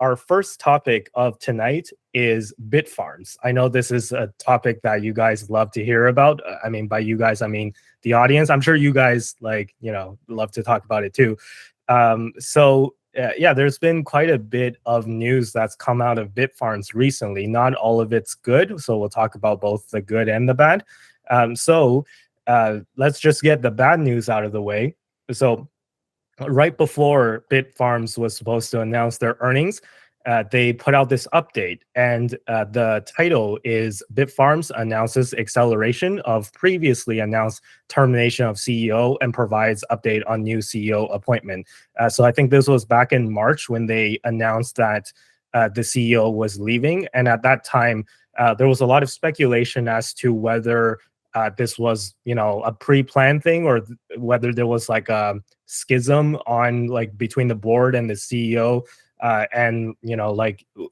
our first topic of tonight is Bitfarms. I know this is a topic that you guys love to hear about. I mean, by you guys, I mean the audience. I'm sure you guys love to talk about it too. Yeah, there's been quite a bit of news that's come out of Bitfarms recently. Not all of it's good, so we'll talk about both the good and the bad. Let's just get the bad news out of the way. So right before Bitfarms was supposed to announce their earnings, they put out this update, and the title is Bitfarms announces acceleration of previously announced termination of CEO and provides update on new CEO appointment. So I think this was back in March when they announced that the CEO was leaving, and at that time there was a lot of speculation as to whether this was, a pre-planned thing, or whether there was like a schism on between the board and the CEO. And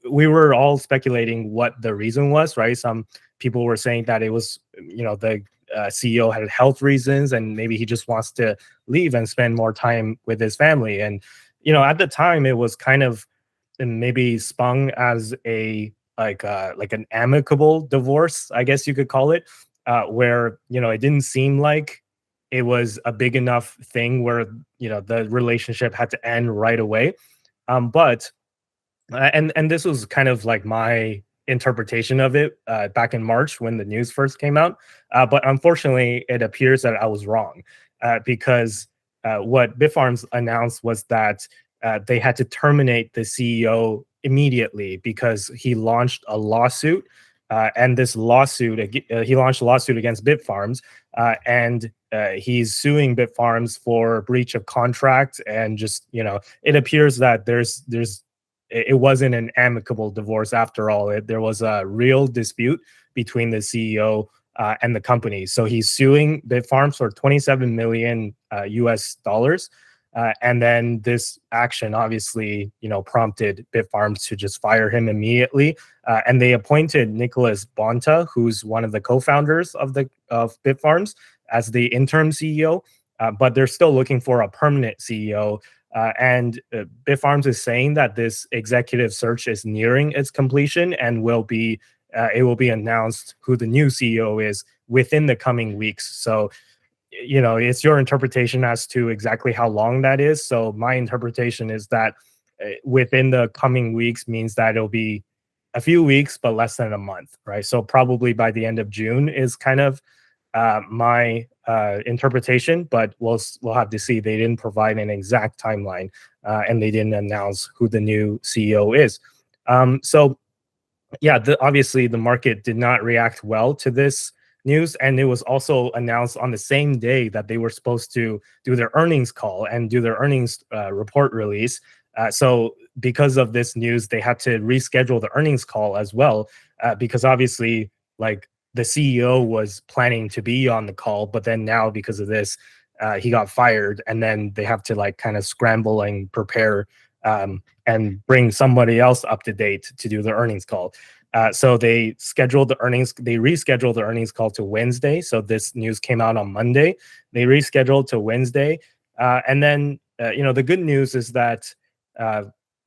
we were all speculating what the reason was, right? Some people were saying that it was, the CEO had health reasons, and maybe he just wants to leave and spend more time with his family. And at the time, it was kind of maybe spun as a like an amicable divorce, I guess you could call it, where it didn't seem like it was a big enough thing where the relationship had to end right away. But this was kind of like my interpretation of it back in March when the news first came out. But unfortunately, it appears that I was wrong, because what Bitfarms announced was that they had to terminate the CEO immediately because he launched a lawsuit. And this lawsuit, he launched a lawsuit against Bitfarms, and he's suing Bitfarms for breach of contract. And just, it appears that it wasn't an amicable divorce after all. There was a real dispute between the CEO and the company. So he's suing Bitfarms for 27 million US dollars. And then this action obviously, prompted Bitfarms to just fire him immediately. And they appointed Nicholas Bonta, who's one of the co-founders of Bitfarms, as the interim CEO. But they're still looking for a permanent CEO. And Bitfarms is saying that this executive search is nearing its completion and it will be announced who the new CEO is within the coming weeks. So it's your interpretation as to exactly how long that is. So my interpretation is that within the coming weeks means that it'll be a few weeks, but less than a month, right? So probably by the end of June is kind of my interpretation, but we'll have to see. They didn't provide an exact timeline, and they didn't announce who the new CEO is. So yeah, obviously the market did not react well to this news, and it was also announced on the same day that they were supposed to do their earnings call and do their earnings report release. So because of this news, they had to reschedule the earnings call as well, because obviously the CEO was planning to be on the call, but then now because of this, he got fired, and then they have to kind of scramble and prepare and bring somebody else up to date to do the earnings call. So they rescheduled the earnings call to Wednesday. So this news came out on Monday. They rescheduled to Wednesday. And then, the good news is that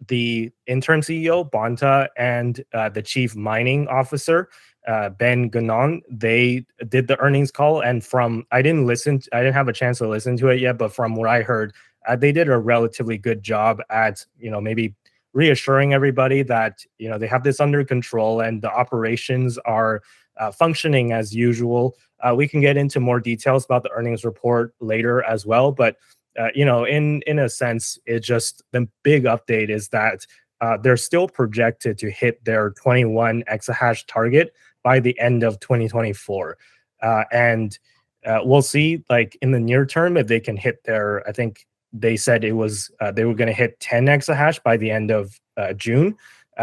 the interim CEO, Bonta, and the chief mining officer, Ben Ganon, they did the earnings call. And I didn't have a chance to listen to it yet, but from what I heard, they did a relatively good job at, maybe reassuring everybody that, they have this under control and the operations are functioning as usual. We can get into more details about the earnings report later as well. But, in a sense, it just, the big update is that they're still projected to hit their 21 exahash target by the end of 2024. And we'll see, in the near term, if they can hit I think they said it was they were going to hit 10 exahash by the end of June.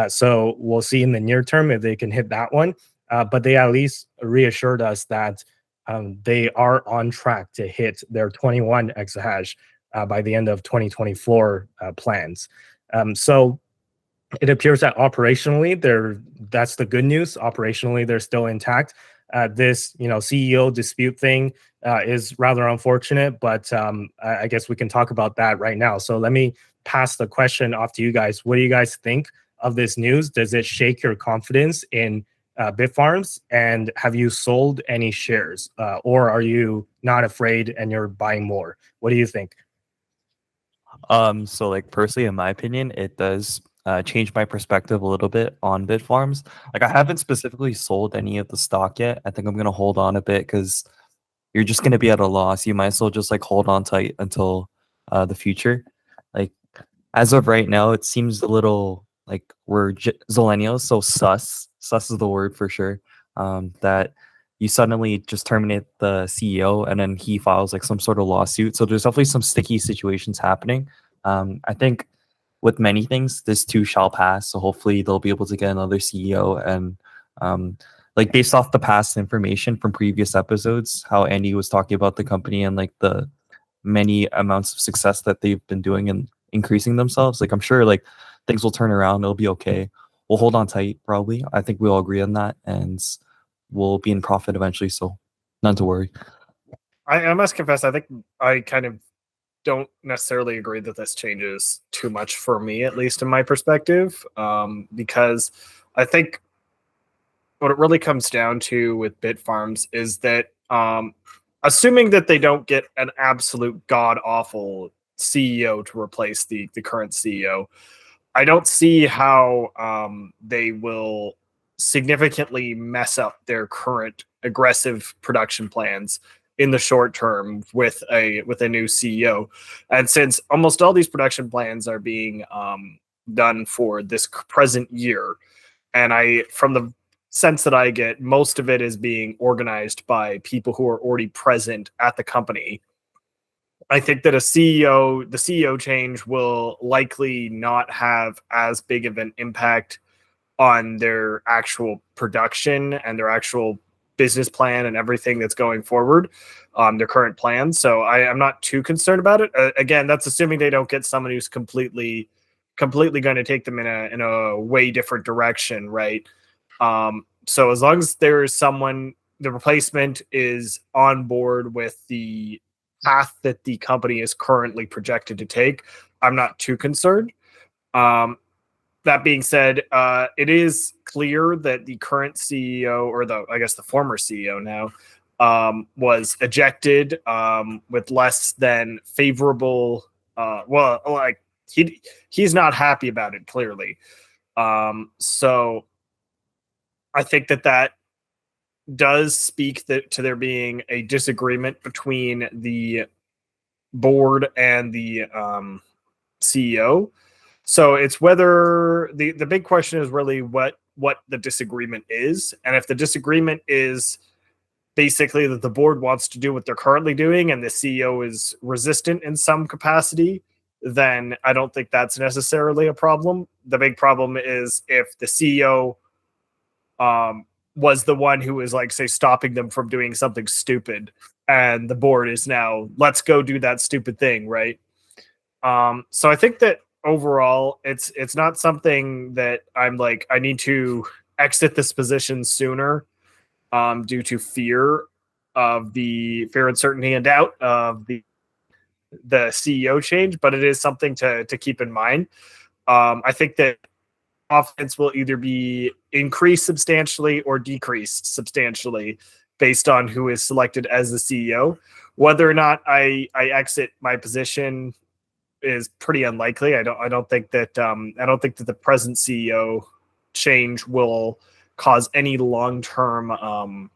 So we'll see in the near term if they can hit that one. But they at least reassured us that they are on track to hit their 21 exahash by the end of 2024 plans. So it appears that operationally, that's the good news. Operationally, they're still intact. This, CEO dispute thing is rather unfortunate, but I guess we can talk about that right now. So let me pass the question off to you guys. What do you guys think of this news, does it shake your confidence in Bitfarms? And have you sold any shares, or are you not afraid and you're buying more? What do you think? So like personally, in my opinion, it does change my perspective a little bit on Bitfarms. Like I haven't specifically sold any of the stock yet. I think I'm gonna hold on a bit because you're just gonna be at a loss. You might as well just like hold on tight until the future. Like as of right now, it seems a little like we're Zillennials, so sus. Sus is the word for sure. That you suddenly just terminate the CEO and then he files like some sort of lawsuit. So there's definitely some sticky situations happening. I think with many things, this too shall pass. So hopefully they'll be able to get another CEO and like based off the past information from previous episodes, how Andy was talking about the company and like the many amounts of success that they've been doing and increasing themselves. Like I'm sure like things will turn around. It'll be okay. We'll hold on tight probably. I think we all agree on that, and we'll be in profit eventually. So none to worry. I must confess, I think I kind of don't necessarily agree that this changes too much for me, at least in my perspective, because I think what it really comes down to with Bitfarms is that assuming that they don't get an absolute god awful CEO to replace the current CEO, I don't see how they will significantly mess up their current aggressive production plans in the short term with a new CEO. And since almost all these production plans are being done for this present year, and I from the sense that I get, most of it is being organized by people who are already present at the company. I think that the CEO change will likely not have as big of an impact on their actual production and their actual business plan and everything that's going forward, their current plans. So I'm not too concerned about it. Again, that's assuming they don't get someone who's completely going to take them in a way different direction, right? So as long as there is someone, the replacement is on board with the path that the company is currently projected to take, I'm not too concerned. That being said, it is clear that the current CEO, or I guess the former CEO now, was ejected with less than favorable. Well, like he's not happy about it clearly. So I think that does speak to there being a disagreement between the board and the CEO. So it's whether the big question is really what the disagreement is, and if the disagreement is basically that the board wants to do what they're currently doing and the CEO is resistant in some capacity, then I don't think that's necessarily a problem. The big problem is if the CEO was the one who was like, say, stopping them from doing something stupid, and the board is now, let's go do that stupid thing, right? So I think that overall, it's not something that I'm like, I need to exit this position sooner, due to fear uncertainty, and doubt of the CEO change, but it is something to keep in mind. I think that offense will either be increased substantially or decreased substantially based on who is selected as the CEO. Whether or not I exit my position is pretty unlikely. I don't think that the present CEO change will cause any long-term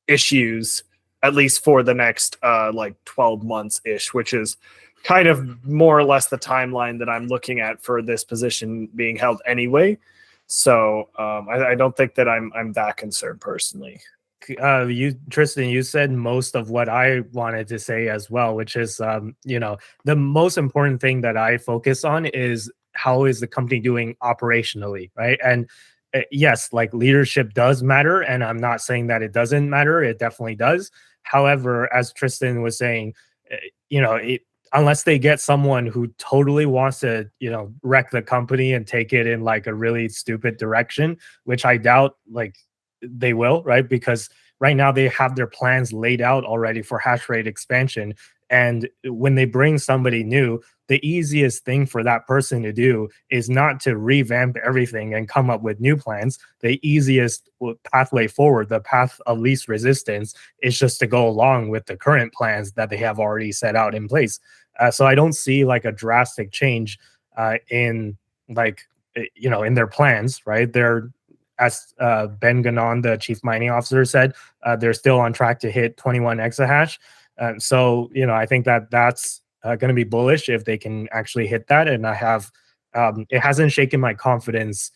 issues, at least for the next like 12 months ish, which is kind of more or less the timeline that I'm looking at for this position being held anyway. So I don't think that I'm that concerned personally. You Tristan, you said most of what I wanted to say as well, which is the most important thing that I focus on is how is the company doing operationally, right? And yes, like leadership does matter, and I'm not saying that it doesn't matter. It definitely does. However, as Tristan was saying, uh, unless they get someone who totally wants to, wreck the company and take it in like a really stupid direction, which I doubt, like they will, right? Because right now they have their plans laid out already for hash rate expansion. And when they bring somebody new, the easiest thing for that person to do is not to revamp everything and come up with new plans. The easiest pathway forward, the path of least resistance, is just to go along with the current plans that they have already set out in place. So I don't see like a drastic change in like in their plans, right? They're, as Ben Ganon, the chief mining officer, said, they're still on track to hit 21 exahash. So I think that that's going to be bullish if they can actually hit that. And it hasn't shaken my confidence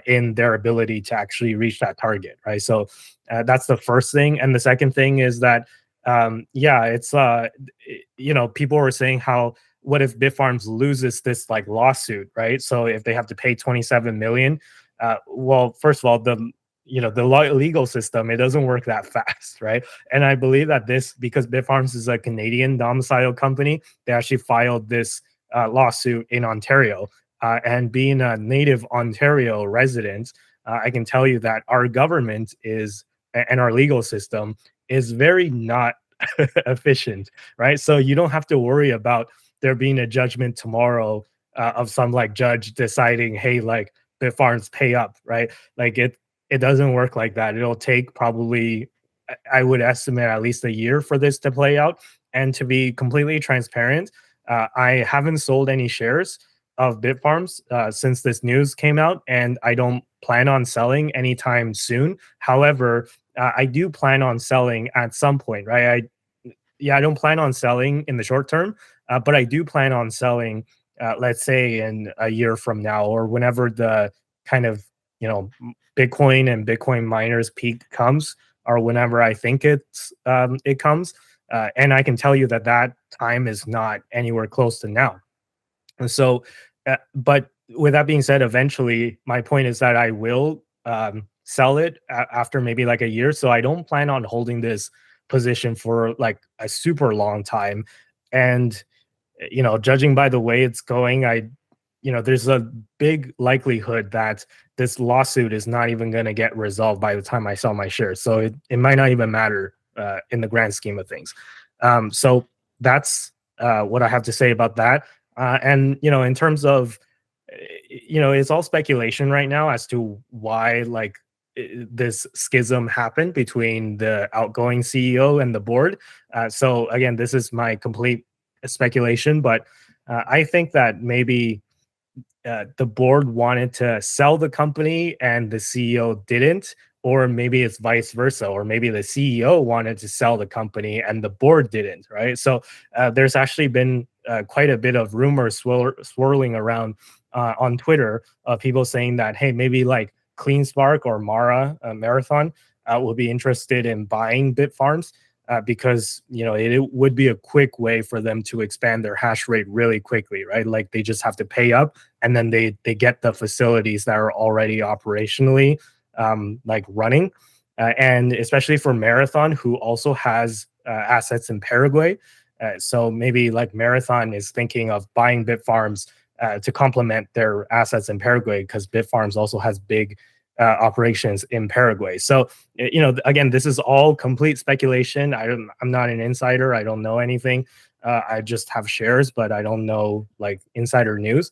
in their ability to actually reach that target, right? So that's the first thing. And the second thing is that it's people were saying how, what if Bitfarms loses this like lawsuit, right? So if they have to pay 27 million, well, first of all, the legal system, it doesn't work that fast, right? And I believe that because Bitfarms is a Canadian domiciled company, they actually filed this lawsuit in Ontario. And being a native Ontario resident, I can tell you that our government and our legal system is very not efficient, right? So you don't have to worry about there being a judgment tomorrow of some like judge deciding, hey, like Bitfarms pay up, right? Like it doesn't work like that. It'll take probably, I would estimate, at least a year for this to play out. And to be completely transparent, I haven't sold any shares of Bitfarms since this news came out, and I don't plan on selling anytime soon. However, I do plan on selling at some point, right? I don't plan on selling in the short term, but I do plan on selling, let's say in a year from now, or whenever the kind of, Bitcoin and Bitcoin miners peak comes, or whenever I think it comes. And I can tell you that that time is not anywhere close to now. And so, but with that being said, eventually my point is that I will sell it after maybe like a year. So I don't plan on holding this position for like a super long time. And judging by the way it's going, there's a big likelihood that this lawsuit is not even going to get resolved by the time I sell my shares. So it might not even matter in the grand scheme of things. So that's what I have to say about that. And in terms of, it's all speculation right now as to why like this schism happened between the outgoing CEO and the board. So again, this is my complete speculation, but I think that maybe the board wanted to sell the company and the CEO didn't, or maybe it's vice versa, or maybe the CEO wanted to sell the company and the board didn't, right? So there's actually been quite a bit of rumors swirling around on Twitter of people saying that, hey, maybe like CleanSpark or Marathon will be interested in buying Bitfarms. Because it would be a quick way for them to expand their hash rate really quickly, right? Like they just have to pay up, and then they get the facilities that are already operationally like running, and especially for Marathon, who also has assets in Paraguay. So maybe like Marathon is thinking of buying Bitfarms to complement their assets in Paraguay, because Bitfarms also has big operations in Paraguay. So, again, this is all complete speculation. I'm not an insider. I don't know anything. I just have shares, but I don't know like insider news.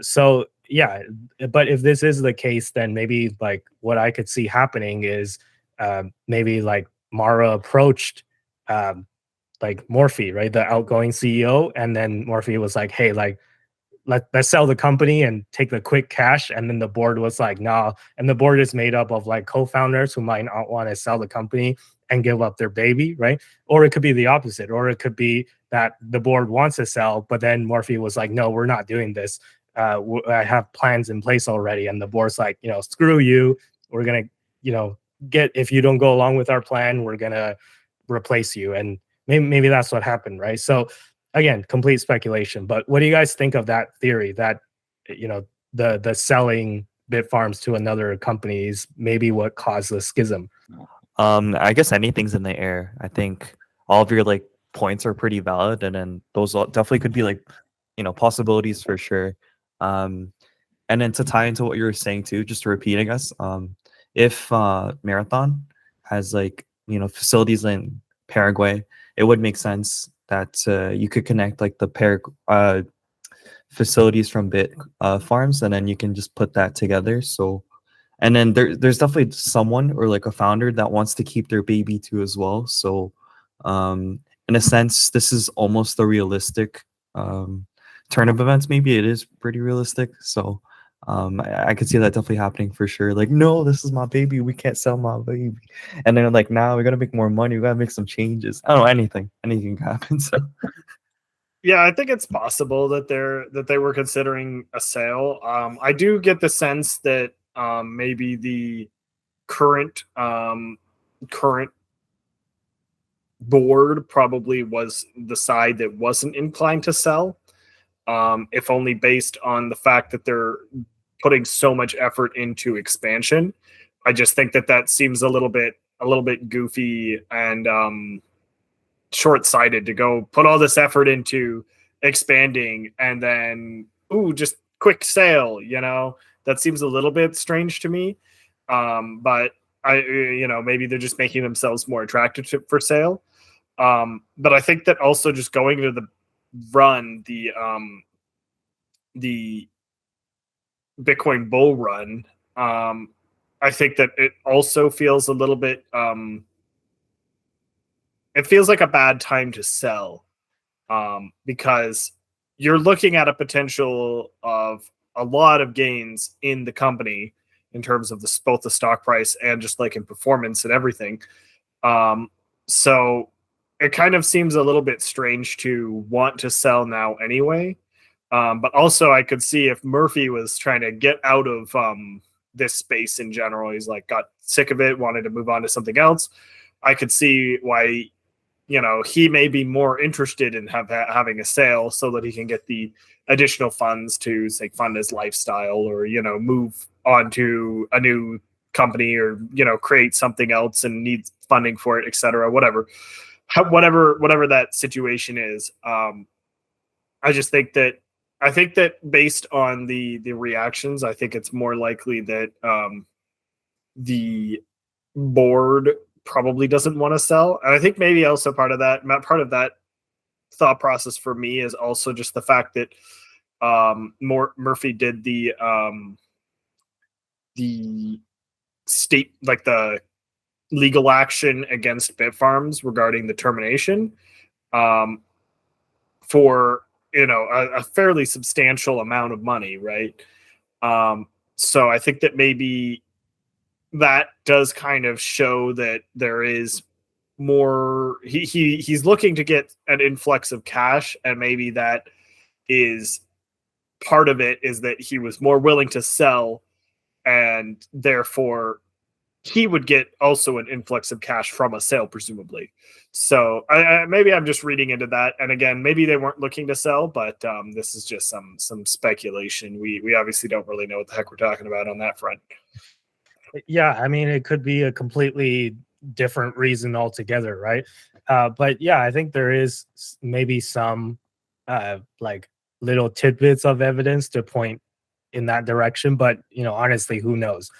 So yeah, but if this is the case, then maybe like what I could see happening is maybe like Mara approached like Morphe, right, the outgoing CEO, and then Morphe was like, hey, like let's sell the company and take the quick cash. And then the board was like, nah. And the board is made up of like co-founders who might not want to sell the company and give up their baby, right? Or it could be the opposite. Or it could be that the board wants to sell, but then Morphe was like, no, we're not doing this. I have plans in place already. And the board's like, screw you. We're going to, if you don't go along with our plan, we're going to replace you. And maybe that's what happened, right? So again, complete speculation, but what do you guys think of that theory that the selling Bitfarms to another company is maybe what caused the schism? I guess anything's in the air. I think all of your like points are pretty valid, and then those definitely could be like possibilities for sure. And then to tie into what you were saying too, just to repeat, I guess, if Marathon has like facilities in Paraguay, it would make sense that you could connect like the facilities from Bitfarms, and then you can just put that together. So, and then there's definitely someone or like a founder that wants to keep their baby too as well. So, in a sense, this is almost a realistic turn of events. Maybe it is pretty realistic. So, I could see that definitely happening for sure. Like, no, this is my baby. We can't sell my baby. And then like, now we gotta make more money. We gotta make some changes. I don't know, anything can happen. So. Yeah, I think it's possible that they were considering a sale. I do get the sense that maybe the current current board probably was the side that wasn't inclined to sell, if only based on the fact that they're putting so much effort into expansion. I just think that seems a little bit goofy and short-sighted to go put all this effort into expanding and then just quick sale. That seems a little bit strange to me. But maybe they're just making themselves more attractive for sale. But I think that also just going to the Bitcoin bull run, I think that it also feels a little bit it feels like a bad time to sell, because you're looking at a potential of a lot of gains in the company in terms of both the stock price and just like in performance and everything. So it kind of seems a little bit strange to want to sell now anyway. But also I could see if Murphy was trying to get out of this space in general, he's like got sick of it, wanted to move on to something else. I could see why he may be more interested in having a sale so that he can get the additional funds to say fund his lifestyle or move on to a new company or create something else and needs funding for it, etc. Whatever that situation is. I think that based on the reactions, I think it's more likely that the board probably doesn't want to sell. And I think maybe also part of that thought process for me is also just the fact that Murphy did the state, like the legal action against Bitfarms regarding the termination, for a fairly substantial amount of money, right? So I think that maybe that does kind of show that there is more. He's looking to get an influx of cash, and maybe that is part of it, is that he was more willing to sell, and therefore he would get also an influx of cash from a sale, presumably. So maybe I'm just reading into that. And again, maybe they weren't looking to sell, but this is just some speculation. We obviously don't really know what the heck we're talking about on that front. Yeah, I mean, it could be a completely different reason altogether, right? But yeah, I think there is maybe some like little tidbits of evidence to point in that direction, but honestly, who knows?